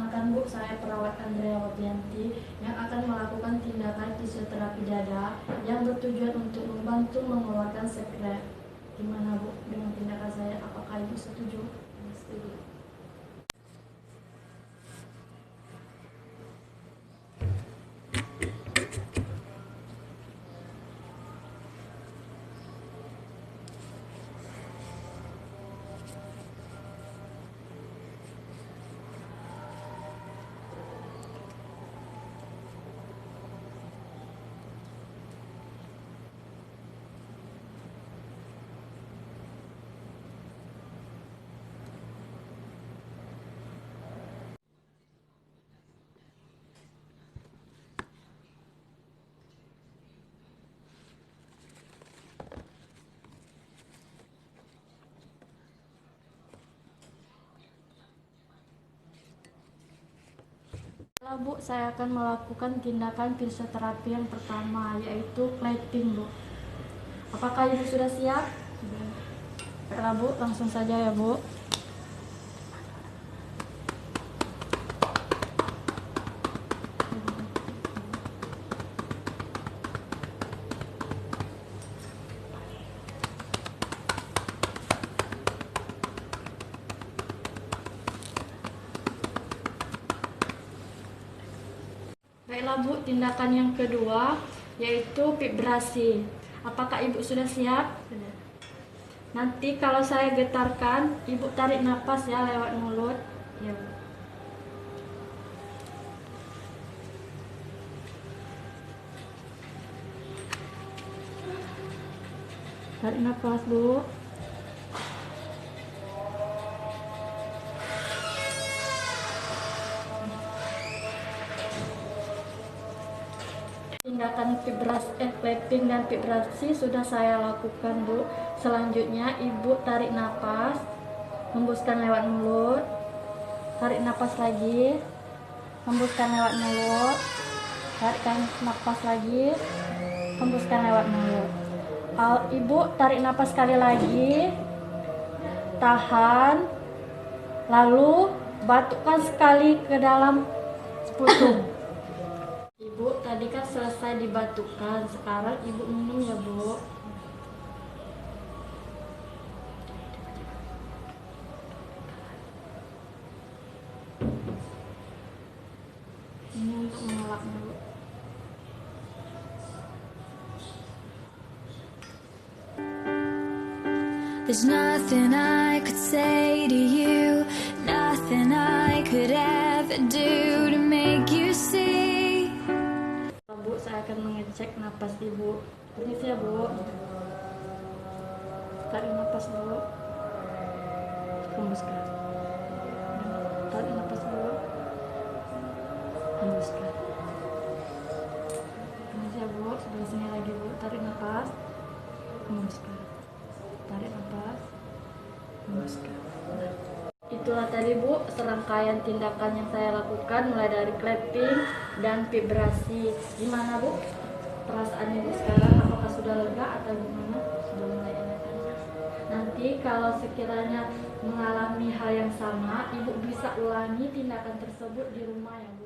Perkenalkan Bu, saya perawat Andrea Wapianti yang akan melakukan tindakan fisioterapi dada yang bertujuan untuk membantu mengeluarkan sekret. Gimana Bu dengan tindakan saya? Apakah Ibu setuju? Setuju. Bu, saya akan melakukan tindakan fisioterapi yang pertama, yaitu clapping, Bu. Apakah Ibu sudah siap? Baiklah Bu, langsung saja ya Bu. Baiklah Bu, tindakan yang kedua yaitu vibrasi. Apakah Ibu sudah siap? Nanti kalau saya getarkan, Ibu tarik nafas ya lewat mulut. Ya Bu. Tarik nafas Bu. Tindakan clapping dan vibrasi sudah saya lakukan Bu. Selanjutnya Ibu tarik nafas, hembuskan lewat mulut, tarik nafas lagi, hembuskan lewat mulut, tarikkan nafas lagi, hembuskan lewat mulut. Ibu tarik nafas sekali lagi, tahan, lalu batukkan sekali ke dalam putung. Ibu tadi kan selesai dibatukkan, sekarang Ibu minum ya Bu. Ini untuk mengelaknya Bu. There's nothing I could say to you, nothing I could ever do to make you see. Bu, saya akan mengecek napas Ibu. Permisi ya Bu. Tarik napas Bu. Hembuskan. Tarik napas Bu. Hembuskan. Permisi ya Bu. Sebelah sini lagi Bu. Tarik napas. Hembuskan. Tarik napas. Hembuskan. Nah. Itulah tadi Bu serangkaian tindakan yang saya lakukan mulai dari clapping dan vibrasi. Gimana Bu perasaan Ibu sekarang? Apakah sudah lega atau gimana? Sudah mulai enakan? Nanti kalau sekiranya mengalami hal yang sama, Ibu bisa ulangi tindakan tersebut di rumah ya Bu.